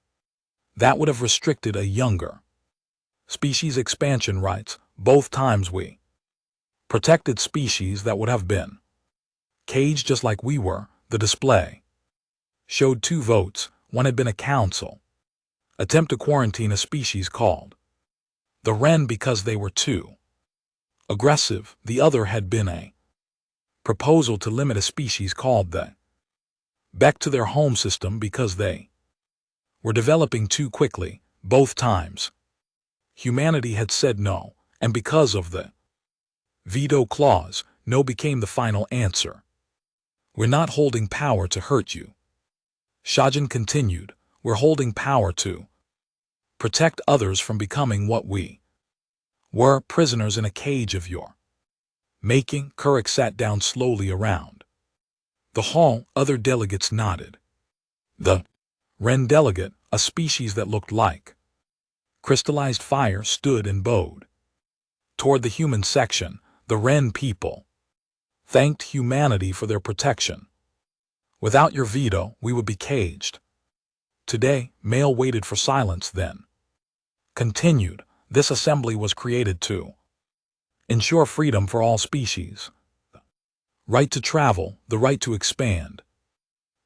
That would have restricted a younger species expansion rights. Both times we protected species that would have been caged just like we were. The display showed 2 votes. One had been a council attempt to quarantine a species called the wren because they were too aggressive. The other had been a proposal to limit a species called the beck to their home system because they were developing too quickly. Both times humanity had said no, and because of the veto clause, no became the final answer. We're not holding power to hurt you, Shajin continued. We're holding power to protect others from becoming what we were, prisoners in a cage of your making. Curix sat down slowly around the hall. Other delegates nodded. The wren delegate, a species that looked like crystallized fire, stood and bowed toward the human section. The wren people thanked humanity for their protection. Without your veto, we would be caged. Today, male waited for silence, then continued. This assembly was created to ensure freedom for all species. The right to travel, the right to expand,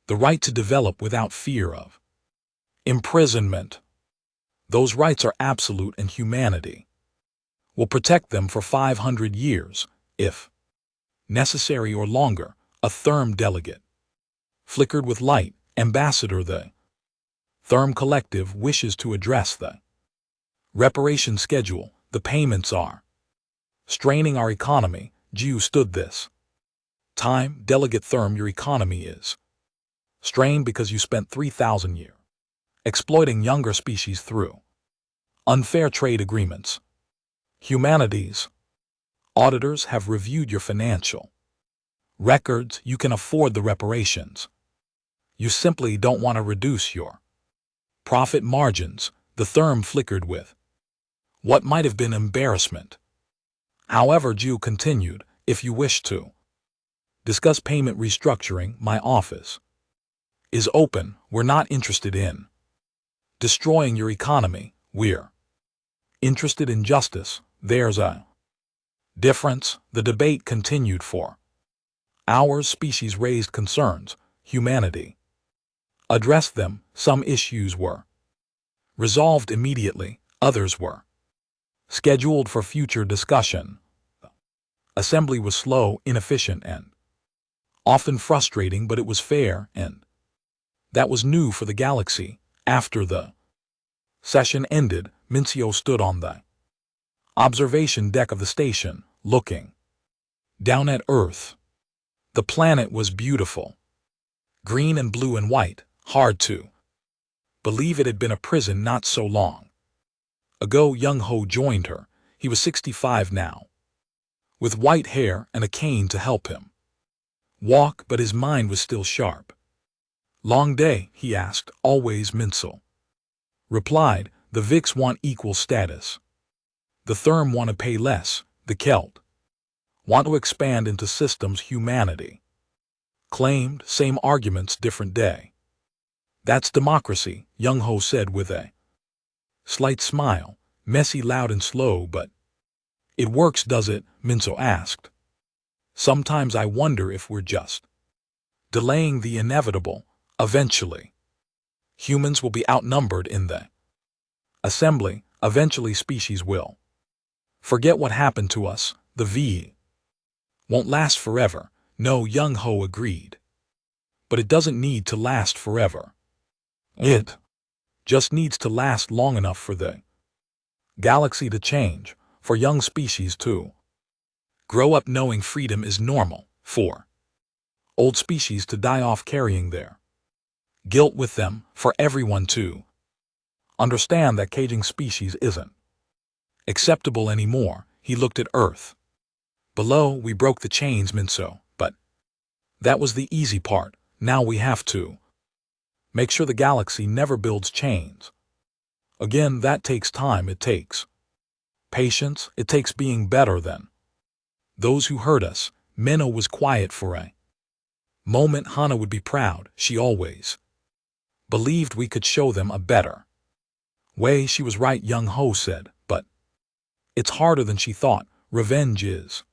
the right to develop without fear of imprisonment. Those rights are absolute, and humanity will protect them for 500 years, if necessary, or longer. A Therm delegate flickered with light. Ambassador, the Therm Collective wishes to address the reparation schedule. The payments are straining our economy. Jew stood this time. Delegate Therm, your economy is strained because you spent 3,000 years exploiting younger species through unfair trade agreements. Humanities auditors have reviewed your financial records. You can afford the reparations. You simply don't want to reduce your profit margins. The Therm flickered with what might have been embarrassment. However, Jew continued, if you wish to discuss payment restructuring, my office is open. We're not interested in destroying your economy. We're interested in justice. There's a difference. The debate continued for hours. Species raised concerns. Humanity addressed them. Some issues were resolved immediately. Others were scheduled for future discussion. The assembly was slow, inefficient, and often frustrating, but it was fair, and that was new for the galaxy. After the session ended, Mincio stood on the observation deck of the station, looking down at Earth. The planet was beautiful, green and blue and white. Hard to believe it had been a prison not so long ago. Young Ho joined her. He was 65 now, with white hair and a cane to help him walk, but his mind was still sharp. Long day? He asked. Always, Mincio replied. The Vix want equal status. The Therm want to pay less. The Kelt want to expand into systems. Humanity Claimed, same arguments, different day. That's democracy, Young Ho said with a slight smile, messy, loud, and slow, but it works, does it? Minso asked. Sometimes I wonder if we're just delaying the inevitable. Eventually, humans will be outnumbered in the assembly. Eventually, species will forget what happened to us. The V won't last forever. No, Young Ho agreed. But it doesn't need to last forever. It just needs to last long enough for the galaxy to change, for young species to grow up knowing freedom is normal, for old species to die off carrying their guilt with them, for everyone to understand that caging species isn't acceptable anymore. He looked at Earth. Below, we broke the chains, Minso, but that was the easy part. Now we have to make sure the galaxy never builds chains. Again, that takes time. It takes patience. It takes being better than those who hurt us. Minho was quiet for a moment. Hana would be proud. She always believed we could show them a better way. She was right, Young Ho said, but it's harder than she thought. Revenge is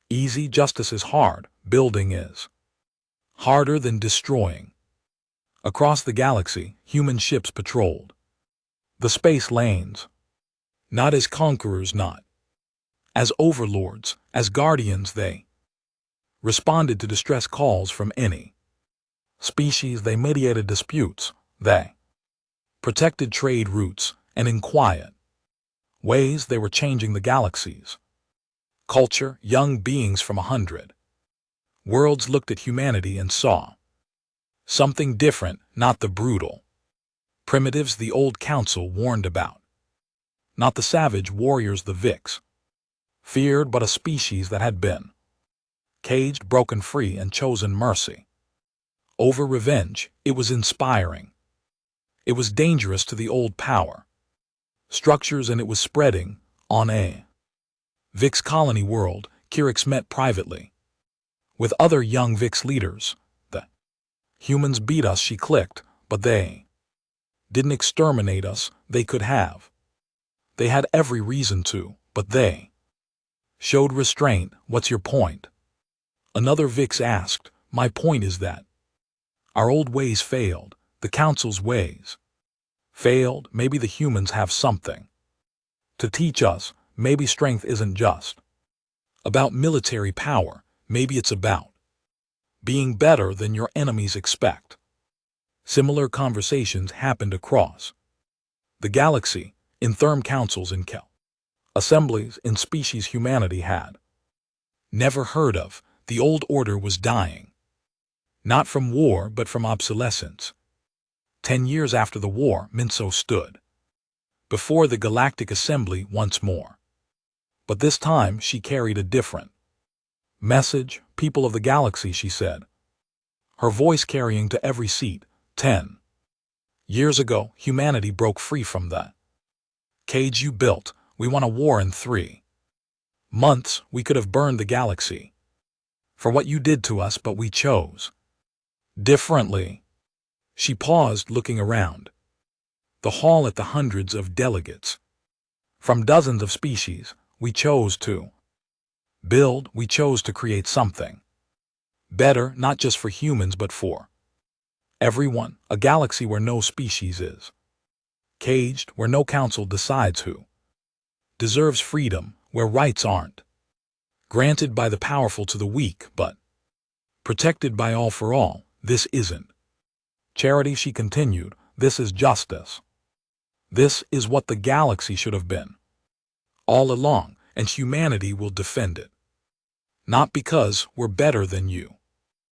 easy. Justice is hard. Building is harder than destroying. Across the galaxy, human ships patrolled the space lanes, not as conquerors, not as overlords, as guardians. They responded to distress calls from any species. They mediated disputes. They protected trade routes, and in quiet ways they were changing the galaxy's culture. Young beings from 100 worlds looked at humanity and saw something different, not the brutal primitives the old council warned about, not the savage warriors the Vix feared, but a species that had been caged, broken free, and chosen mercy over revenge. It was inspiring. It was dangerous to the old power structures, and it was spreading on a Vix colony world. Kirix met privately with other young Vix leaders. The humans beat us, she clicked, but they didn't exterminate us. They could have. They had every reason to, but they showed restraint. What's your point? Another Vix asked. My point is that our old ways failed. The council's ways failed. Maybe the humans have something to teach us. Maybe strength isn't just about military power. Maybe it's about being better than your enemies expect. Similar conversations happened across the galaxy, in therm councils, in Kel assemblies, in species humanity had never heard of. The old order was dying, not from war but from obsolescence. 10 years after the war, Minso stood before the Galactic Assembly once more. But this time she carried a different message. People of the galaxy, she said, her voice carrying to every seat. 10 years ago, humanity broke free from the cage you built. We won a war in 3 months. We could have burned the galaxy for what you did to us, but we chose differently. She paused, looking around the hall at the hundreds of delegates from dozens of species. We chose to build. We chose to create something better, not just for humans but for everyone. A galaxy where no species is caged, where no council decides who deserves freedom, where rights aren't granted by the powerful to the weak, but protected by all for all. This isn't charity, she continued. This is justice. This is what the galaxy should have been all along, and humanity will defend it. Not because we're better than you,